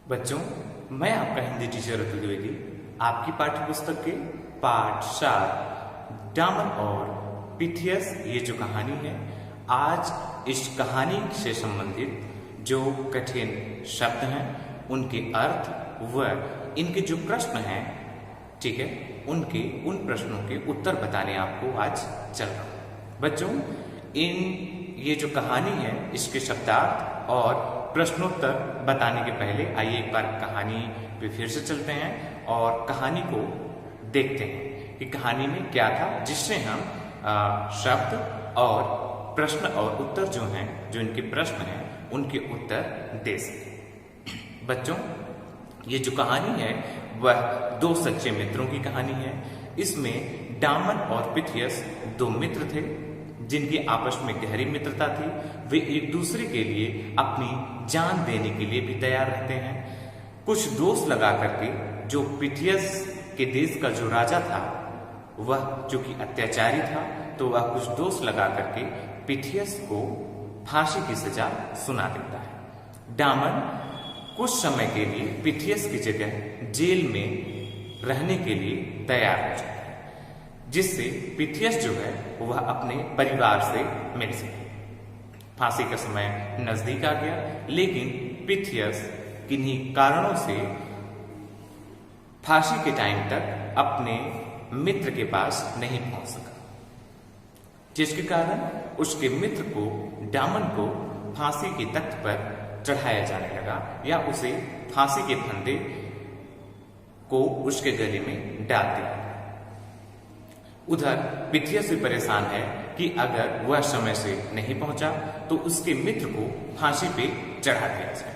बच्चों, मैं आपका हिंदी टीचर अतुल द्विवेदी आपकी पाठ्य पुस्तक के पाठ 7 डामन और पिथियस ये जो कहानी है, आज इस कहानी से संबंधित जो कठिन शब्द हैं उनके अर्थ व इनके जो प्रश्न हैं, ठीक है, उन प्रश्नों के उत्तर बताने आपको आज चल रहा हूं। बच्चों, ये जो कहानी है इसके शब्दार्थ और प्रश्नोत्तर बताने के पहले आइए एक बार कहानी पे फिर से चलते हैं और कहानी को देखते हैं कि कहानी में क्या था, जिससे हम शब्द और प्रश्न और उत्तर जो हैं, जो इनके प्रश्न हैं, उनके उत्तर दे सकें। बच्चों, ये जो कहानी है वह दो सच्चे मित्रों की कहानी है। इसमें डामन और पिथियस दो मित्र थे जिनकी आपस में गहरी मित्रता थी। वे एक दूसरे के लिए अपनी जान देने के लिए भी तैयार रहते हैं। कुछ दोष लगा करके जो पिथियस के देश का जो राजा था, वह जो कि अत्याचारी था, तो वह कुछ दोष लगा करके पिथियस को फांसी की सजा सुना देता है। डामन कुछ समय के लिए पिथियस की जगह जेल में रहने के लिए तैयार हो जाता है, जिससे पिथियस जो है वह अपने परिवार से मिल सके। फांसी का समय नजदीक आ गया, लेकिन पिथियस किन्हीं कारणों से फांसी के टाइम तक अपने मित्र के पास नहीं पहुंच सका, जिसके कारण उसके मित्र को, डामन को, फांसी के तख्त पर चढ़ाया जाने लगा या उसे फांसी के फंदे को उसके गले में डाल दिया। उधर पिथियस भी परेशान है कि अगर वह समय से नहीं पहुंचा तो उसके मित्र को फांसी पे चढ़ा दिया जाए।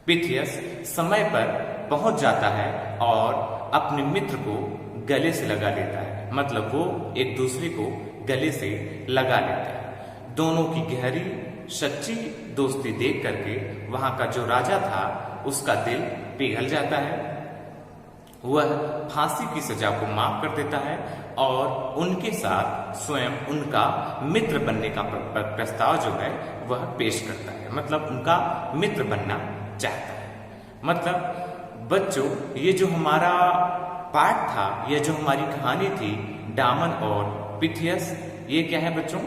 पिथियस समय पर पहुंच जाता है और अपने मित्र को गले से लगा लेता है, मतलब वो एक दूसरे को गले से लगा लेता है। दोनों की गहरी सच्ची दोस्ती देख करके वहां का जो राजा था उसका दिल पिघल जाता है। वह फांसी की सजा को माफ कर देता है और उनके साथ स्वयं उनका मित्र बनने का प्रस्ताव जो है वह पेश करता है, मतलब उनका मित्र बनना चाहता है। मतलब बच्चों, ये जो हमारा पाठ था, ये जो हमारी कहानी थी डामन और पिथियस, ये क्या है बच्चों?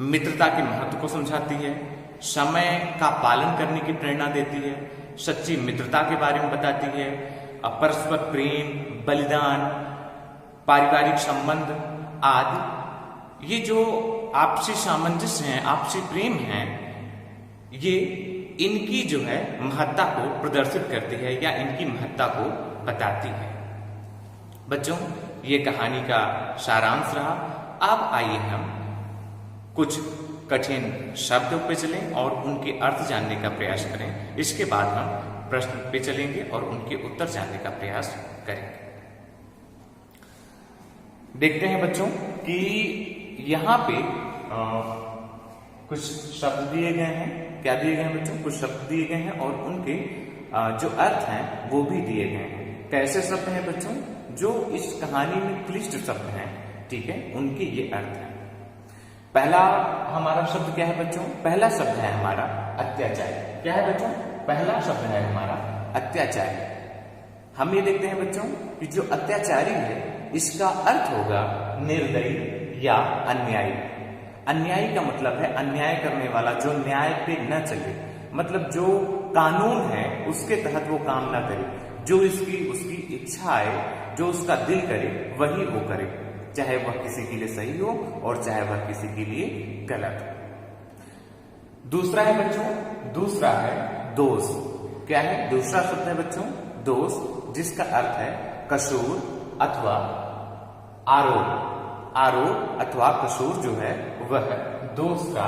मित्रता के महत्व को समझाती है, समय का पालन करने की प्रेरणा देती है, सच्ची मित्रता के बारे में बताती है, परस्पर प्रेम, बलिदान, पारिवारिक संबंध आदि। ये जो आपसी सामंजस्य है, आपसी प्रेम है, ये इनकी जो है महत्ता को प्रदर्शित करती है या इनकी महत्ता को बताती है। बच्चों, ये कहानी का सारांश रहा। अब आइए हम कुछ कठिन शब्दों पे चलें और उनके अर्थ जानने का प्रयास करें। इसके बाद हम प्रश्न पे चलेंगे और उनके उत्तर जानने का प्रयास करेंगे। देखते हैं बच्चों कि यहाँ पे कुछ शब्द दिए गए हैं। क्या दिए गए हैं बच्चों? कुछ शब्द दिए गए हैं और उनके जो अर्थ हैं वो भी दिए गए हैं। कैसे शब्द हैं बच्चों? जो इस कहानी में क्लिष्ट शब्द हैं, ठीक है, उनके ये अर्थ हैं। पहला हमारा शब्द क्या है बच्चों? पहला शब्द है हमारा अत्याचारी। क्या है बच्चों? पहला शब्द है हमारा अत्याचारी। हम ये देखते हैं बच्चों कि जो अत्याचारी है इसका अर्थ होगा निर्दयी या अन्यायी। अन्यायी का मतलब है अन्याय करने वाला, जो न्याय पे न चले, मतलब जो कानून है उसके तहत वो काम ना करे, जो उसकी इच्छा आए, जो उसका दिल करे वही वो करे, चाहे वह किसी के लिए सही हो और चाहे वह किसी के लिए गलत हो। दूसरा है बच्चों, दूसरा है दोष। क्या है? दूसरा शब्द है बच्चों दोष, जिसका अर्थ है कसूर अथवा आरोप। आरोप अथवा कसूर जो है वह दोष का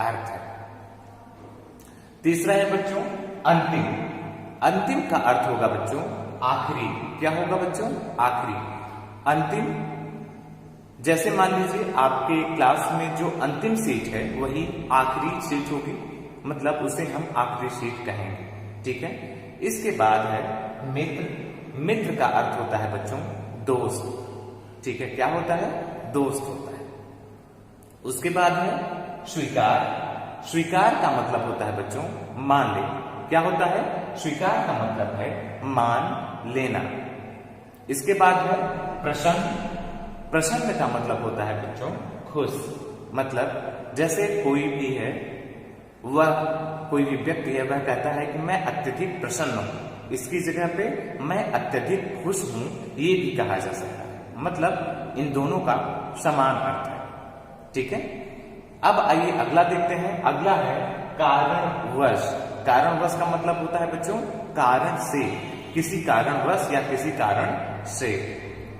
अर्थ है। तीसरा है बच्चों अंतिम। अंतिम का अर्थ होगा बच्चों आखिरी। क्या होगा बच्चों? आखिरी, अंतिम। जैसे मान लीजिए आपके क्लास में जो अंतिम सीट है वही आखिरी सीट होगी, मतलब उसे हम आखिरी सीट कहेंगे, ठीक है। इसके बाद है मित्र। मित्र का अर्थ होता है बच्चों दोस्त, ठीक है। क्या होता है? दोस्त होता है। उसके बाद है स्वीकार। स्वीकार का मतलब होता है बच्चों मान ले। क्या होता है? स्वीकार का मतलब है मान लेना। इसके बाद है प्रसन्न। प्रसन्न का मतलब होता है बच्चों खुश। मतलब जैसे कोई भी है, वह कोई भी व्यक्ति है, वह कहता है कि मैं अत्यधिक प्रसन्न हूं, इसकी जगह पे मैं अत्यधिक खुश हूं, ये भी कहा जा सकता है। मतलब इन दोनों का समान अर्थ है। ठीक है, अब आइए अगला देखते हैं। अगला है कारणवश। कारणवश का मतलब होता है बच्चों कारण से, किसी कारणवश या किसी कारण से।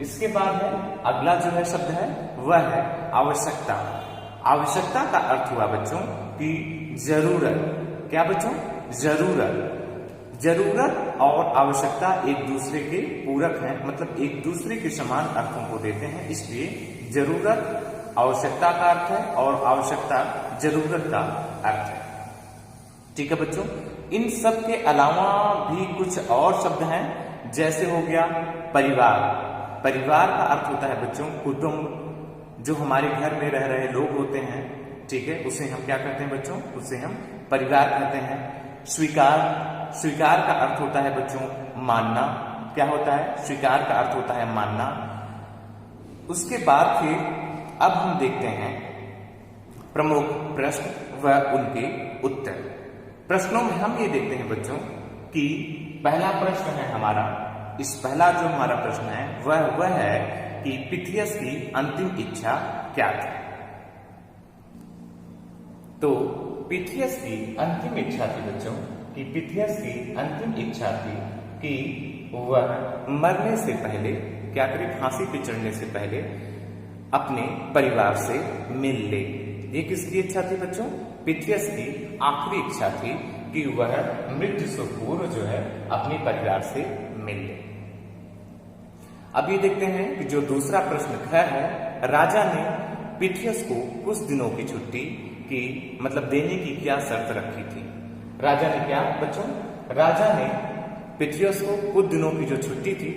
इसके बाद है अगला जो है शब्द है वह है आवश्यकता। आवश्यकता का अर्थ हुआ बच्चों कि जरूरत। क्या बच्चों? जरूरत। जरूरत और आवश्यकता एक दूसरे के पूरक हैं, मतलब एक दूसरे के समान अर्थों को देते हैं। इसलिए जरूरत आवश्यकता का अर्थ है और आवश्यकता जरूरत का अर्थ है। ठीक है बच्चों, इन सब के अलावा भी कुछ और शब्द हैं, जैसे हो गया परिवार। परिवार का अर्थ होता है बच्चों कुटुंब। जो हमारे घर में रह रहे लोग होते हैं, ठीक है, उसे हम क्या कहते हैं बच्चों? उसे हम परिवार कहते हैं। स्वीकार। स्वीकार का अर्थ होता है बच्चों मानना। क्या होता है? स्वीकार का अर्थ होता है मानना। उसके बाद फिर अब हम देखते हैं प्रमुख प्रश्न व उनके उत्तर। प्रश्नों में हम ये देखते हैं बच्चों कि पहला प्रश्न है हमारा, इस पहला जो हमारा प्रश्न है वह है कि पिथियस की अंतिम इच्छा क्या थी? तो पिथियस की अंतिम इच्छा थी बच्चों कि पिथियस की अंतिम इच्छा थी कि वह मरने से पहले क्या करे? फांसी पे चढ़ने से पहले अपने परिवार से मिल ले। ये किसकी इच्छा थी बच्चों? पिथियस की आखिरी इच्छा थी कि वह मृत्यु से पूर्व जो है अपने परिवार से मिल ले। अब ये देखते हैं कि जो दूसरा प्रश्न है, राजा ने पिथियस को कुछ दिनों की छुट्टी की मतलब देने की क्या शर्त रखी थी? राजा ने क्या बच्चों? राजा ने पिथियस को कुछ दिनों की जो छुट्टी थी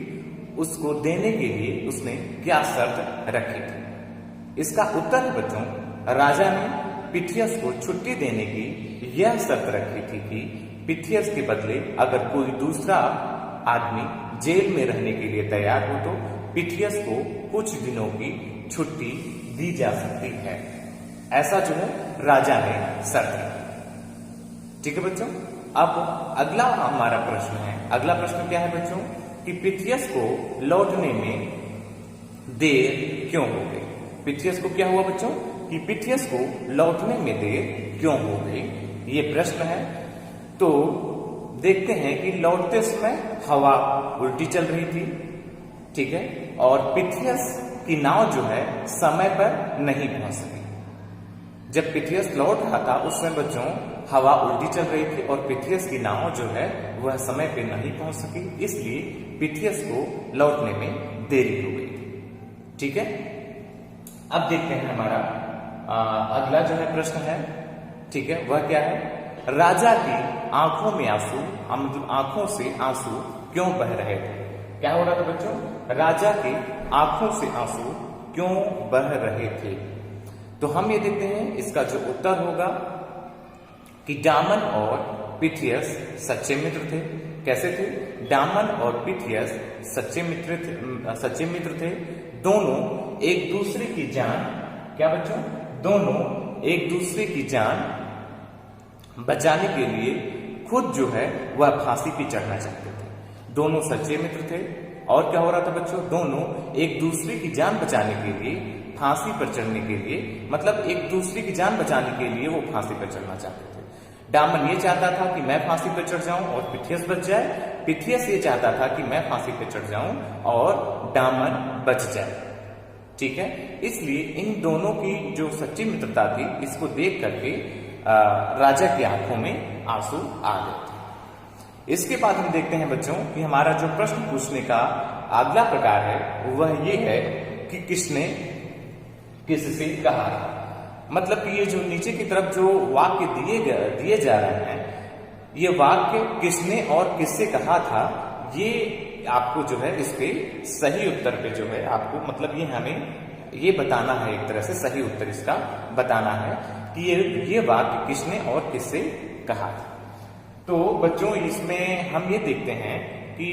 उसको देने के लिए उसने क्या शर्त रखी थी? इसका उत्तर है बच्चों, राजा ने पिथियस को छुट्टी देने की यह शर्त रखी थी कि पिथियस के बदले अगर कोई दूसरा आदमी जेल में रहने के लिए तैयार हो तो पिथियस को कुछ दिनों की छुट्टी दी जा सकती है। ऐसा जो है राजा ने शर्त रखी। ठीक है बच्चों, अब अगला हमारा प्रश्न है। अगला प्रश्न क्या है बच्चों कि पिथियस को लौटने में देर क्यों हो गई? पिथियस को क्या हुआ बच्चों कि पिथियस को लौटने में देर क्यों हो गई? ये प्रश्न है। तो देखते हैं कि लौटते समय हवा उल्टी चल रही थी, ठीक है, और पिथियस की नाव जो है समय पर नहीं पहुंच सकी। जब पिथियस लौट रहा था उस समय बच्चों हवा उल्टी चल रही थी और पिथियस की नाव जो है वह समय पे नहीं पहुंच सकी, इसलिए पिथियस को लौटने में देरी हो गई थी। ठीक है, अब देखते हैं हमारा अगला जो है प्रश्न है, ठीक है, वह क्या है? राजा की आंखों में आंसू, मतलब आंखों से आंसू क्यों बह रहे थे? क्या हो रहा था बच्चों? राजा के आंखों से आंसू क्यों बह रहे थे? तो हम ये देखते हैं इसका जो उत्तर होगा कि डामन और पिथियस सच्चे मित्र थे। कैसे थे? डामन और पिथियस सच्चे मित्र थे। दोनों एक दूसरे की जान, क्या बच्चों? दोनों एक दूसरे की जान बचाने के लिए खुद जो है वह फांसी पे चढ़ना चाहते थे। दोनों सच्चे मित्र थे और क्या हो रहा था बच्चों? दोनों एक दूसरे की जान बचाने के लिए फांसी पर चढ़ने के लिए, मतलब एक दूसरे की जान बचाने के लिए वो फांसी पर चढ़ना चाहते थे। डामन ये चाहता था कि मैं फांसी पर चढ़ जाऊं और पिथियस बच जाए। पिथियस ये चाहता था कि मैं फांसी पर चढ़ जाऊं और डामन बच जाए। ठीक है, इसलिए इन दोनों की जो सच्ची मित्रता थी इसको देख करके राजा की आंखों में आंसू आ गए थे। इसके बाद हम देखते हैं बच्चों कि हमारा जो प्रश्न पूछने का अगला प्रकार है वह ये है कि किसने किससे कहा था। मतलब कि ये जो नीचे की तरफ जो वाक्य दिए जा रहे हैं, ये वाक्य किसने और किससे कहा था, ये आपको जो है इस पे सही उत्तर पे जो है आपको, मतलब ये हमें ये बताना है, एक तरह से सही उत्तर इसका बताना है कि ये वाक्य किसने और किससे कहा था। तो बच्चों इसमें हम ये देखते हैं कि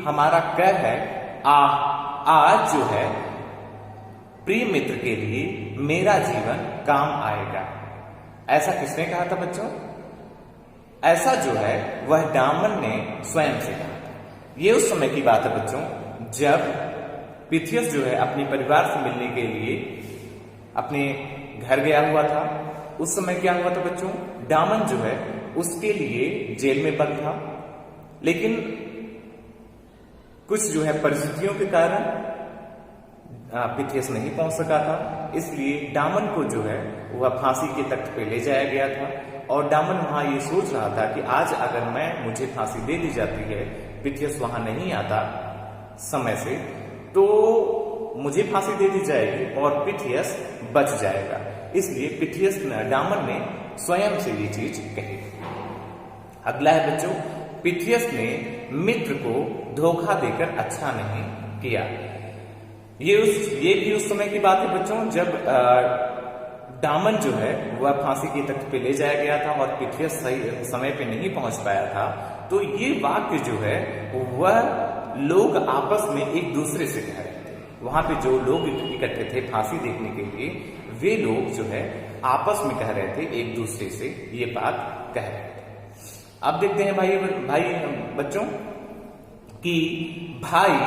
हमारा क है आज जो है प्रिय मित्र के लिए मेरा जीवन काम आएगा। ऐसा किसने कहा था बच्चों? ऐसा जो है वह डामन ने स्वयं से कहा था। ये उस समय की बात है बच्चों जब पिथियस जो है अपने परिवार से मिलने के लिए अपने घर गया हुआ था। उस समय क्या हुआ था बच्चों? डामन जो है उसके लिए जेल में बंद था, लेकिन कुछ जो है परिस्थितियों के कारण पिथियस नहीं पहुंच सका था। इसलिए डामन को जो है वह फांसी के तख्त पे ले जाया गया था और डामन वहां ये सोच रहा था कि आज अगर मुझे फांसी दे दी जाती है, पिथियस वहां नहीं आता समय से, तो मुझे फांसी दे दी जाएगी और पिथियस बच जाएगा। इसलिए डामन ने स्वयं से ये चीज कही। अगला है बच्चों, पिथियस ने मित्र को धोखा देकर अच्छा नहीं किया। ये भी उस समय की बात है बच्चों जब डामन जो है वह फांसी के तख्त पे ले जाया गया था और पिथियस सही समय पे नहीं पहुंच पाया था। तो ये वाक्य जो है वह लोग आपस में एक दूसरे से कह रहे थे। वहां पे जो लोग इकट्ठे थे फांसी देखने के लिए, वे लोग जो है आपस में कह रहे थे, एक दूसरे से ये बात कह रहे थे। अब देखते हैं भाई बच्चों कि भाई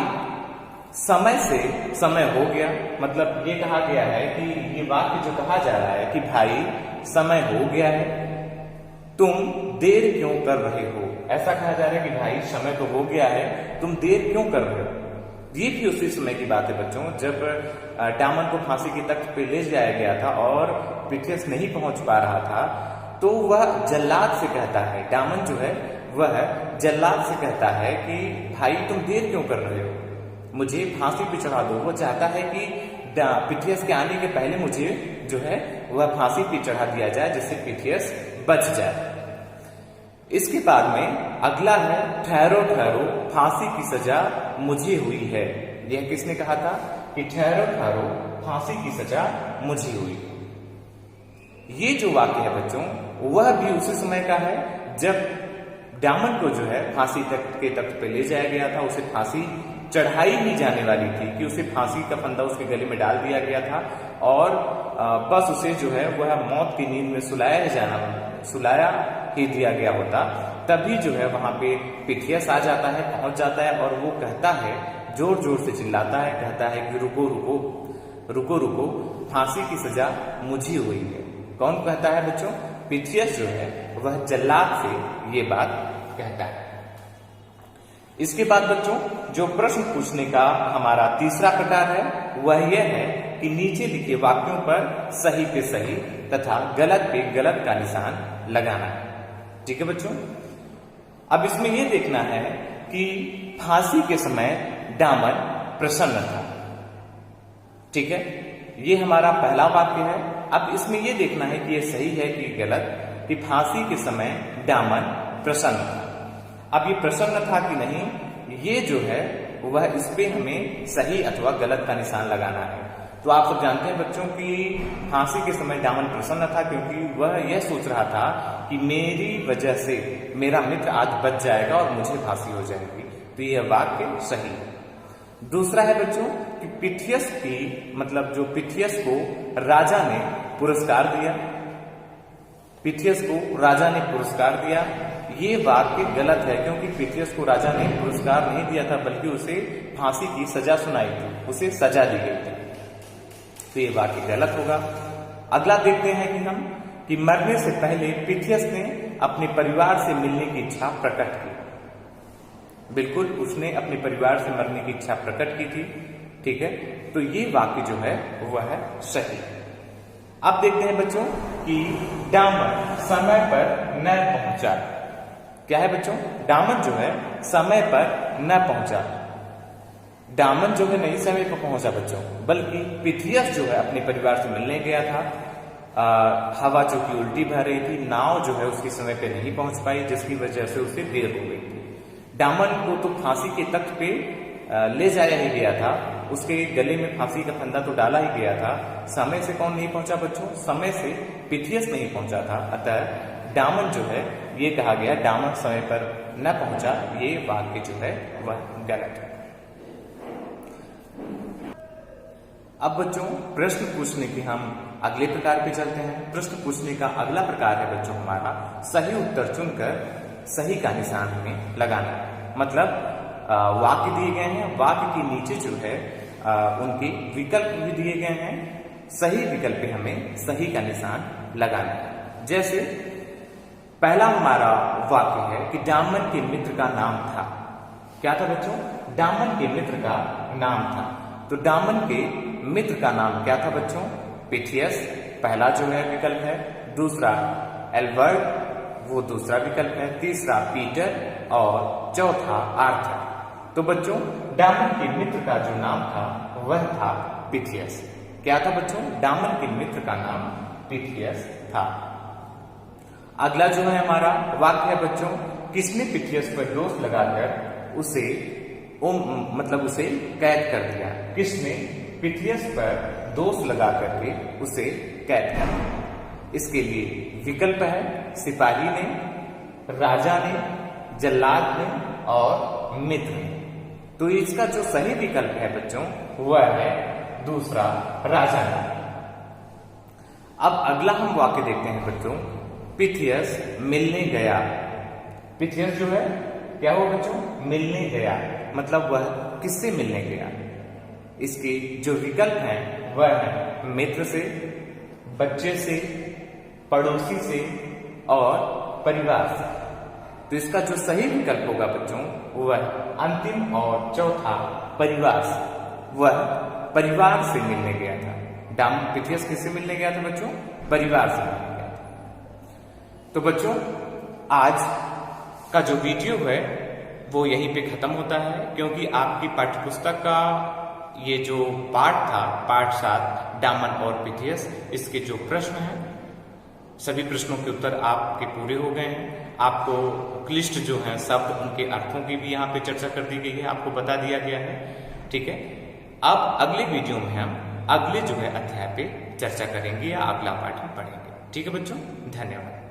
समय से समय हो गया, मतलब ये कहा गया है कि ये वाक्य जो कहा जा रहा है कि भाई समय हो गया है, तुम देर क्यों कर रहे हो। ऐसा कहा जा रहा है कि भाई समय तो हो गया है, तुम देर क्यों कर रहे हो। ये भी उसी समय की बात है बच्चों जब डामन को फांसी के तख्त पे ले जाया गया था और पिथियस नहीं पहुंच पा रहा था, तो वह जल्लाद से कहता है, डामन जो है वह जल्लाद से कहता है कि भाई तुम देर क्यों कर रहे हो, मुझे फांसी पे चढ़ा दो। वो चाहता है कि पिथियस के आने के पहले मुझे जो है वह फांसी पे चढ़ा दिया जाए जिससे पिथियस बच जाए। इसके बाद में अगला है, ठहरो ठहरो फांसी की सजा मुझे हुई है। यह किसने कहा था कि ठहरो ठहरो फांसी की सजा मुझे हुई। ये जो वाक्य है बच्चों वह भी उसी समय का है जब डामन को जो है फांसी के तख्त पे ले जाया गया था। उसे फांसी चढ़ाई ही जाने वाली थी कि उसे फांसी का फंदा उसके गले में डाल दिया गया था और बस उसे जो है वह मौत की नींद में सुलाया ही दिया गया होता। तभी जो है वहां पे पिथियस आ जाता है, पहुंच जाता है और वो कहता है, जोर जोर से चिल्लाता है, कहता है कि रुको रुको रुको रुको, फांसी की सजा मुझे हुई है। कौन कहता है बच्चों? पिथियस जो है वह जल्लाद से ये बात कहता है। इसके बाद बच्चों जो प्रश्न पूछने का हमारा तीसरा प्रकार है वह यह है कि नीचे लिखे वाक्यों पर सही पे सही तथा गलत पे गलत का निशान लगाना है। ठीक है बच्चों, अब इसमें यह देखना है कि फांसी के समय डामन प्रसन्न था। ठीक है, ये हमारा पहला वाक्य है। अब इसमें यह देखना है कि यह सही है कि गलत, कि फांसी के समय डामन प्रसन्न था। अब ये प्रसन्न था कि नहीं, ये जो है वह इस पे हमें सही अथवा गलत का निशान लगाना है। तो आप सब जानते हैं बच्चों कि फांसी के समय डामन प्रसन्न था क्योंकि वह यह सोच रहा था कि मेरी वजह से मेरा मित्र आज बच जाएगा और मुझे फांसी हो जाएगी। तो यह वाक्य सही है। दूसरा है बच्चों कि पिथियस को राजा ने पुरस्कार दिया। पिथियस को राजा ने पुरस्कार दिया, ये वाक्य गलत है क्योंकि पिथियस को राजा ने पुरस्कार नहीं दिया था बल्कि उसे फांसी की सजा सुनाई थी, उसे सजा दी गई थी। तो ये वाक्य गलत होगा। अगला देखते हैं कि मरने से पहले पिथियस ने अपने परिवार से मिलने की इच्छा प्रकट की। बिल्कुल, उसने अपने परिवार से मरने की इच्छा प्रकट की थी। ठीक है, तो ये वाक्य जो है वह है सही। अब देखते हैं बच्चों कि डामन समय पर न पहुंचा। क्या है बच्चों? डामन जो है समय पर न पहुंचा। डामन जो है नहीं समय पर पहुंचा बच्चों, बल्कि पिथियस जो है अपने परिवार से मिलने गया था। हवा चूंकि उल्टी बह रही थी, नाव जो है उसके समय पे नहीं पहुंच पाई, जिसकी वजह से उसे देर हो गई थी। डामन को तो फांसी के तख्त पे ले जाया ही गया था, उसके गले में फांसी का फंदा तो डाला ही गया था। समय से कौन नहीं पहुंचा बच्चों? समय से पिथियस नहीं पहुंचा था। अतः डामन जो है ये कहा गया डामन समय पर न पहुंचा, ये वाक्य जो है वह गलत है। अब बच्चों प्रश्न पूछने के हम अगले प्रकार पे चलते हैं। प्रश्न पूछने का अगला प्रकार है बच्चों हमारा सही उत्तर चुनकर सही का निशान हमें लगाना। मतलब वाक्य दिए गए हैं, वाक्य के नीचे जो है उनके विकल्प भी दिए गए हैं, सही विकल्प पे हमें सही का निशान लगाना है। जैसे पहला हमारा वाक्य है कि डामन के मित्र का नाम था। क्या था बच्चों? डामन के मित्र का नाम था। तो डामन के मित्र का नाम क्या था बच्चों? पिथियस पहला जो है विकल्प है, दूसरा एल्बर्ट वो दूसरा विकल्प है, तीसरा पीटर और चौथा आर्थर। तो बच्चों डामन के मित्र का जो नाम था वह था पिथियस। क्या था बच्चों? डामन के मित्र का नाम पिथियस था। अगला जो है हमारा वाक्य है बच्चों, किसने पिथियस पर दोष लगाकर उसे उसे कैद कर दिया? किसने पिथियस पर दोष लगा करके उसे कैद कर दिया? इसके लिए विकल्प है सिपाही ने, राजा ने, जल्लाद ने और मित्र ने। तो इसका जो सही विकल्प है बच्चों वह है दूसरा राजा ने। अब अगला हम वाक्य देखते हैं बच्चों, पिथियस मिलने गया। पिथियस जो है क्या हुआ बच्चों? मिलने गया। मतलब वह किससे मिलने गया? इसके जो विकल्प हैं वह है मित्र से, बच्चे से, पड़ोसी से और परिवार से। तो इसका जो सही विकल्प होगा बच्चों वह अंतिम और चौथा परिवार से। वह परिवार से मिलने गया था। पिथियस किससे मिलने गया था बच्चों? परिवार से मिलने गया था। तो बच्चों आज का जो वीडियो है वो यहीं पे खत्म होता है, क्योंकि आपकी पाठ्यपुस्तक का ये जो पाठ था, पाठ 7 डामन और पिथियस, इसके जो प्रश्न हैं सभी प्रश्नों के उत्तर आपके पूरे हो गए हैं। आपको क्लिष्ट जो हैं शब्द उनके अर्थों की भी यहाँ पे चर्चा कर दी गई है, आपको बता दिया गया है। ठीक है, अब अगले वीडियो में हम अगले जो है अध्याय पे चर्चा करेंगे या अगला पाठ हम पढ़ेंगे। ठीक है बच्चों, धन्यवाद।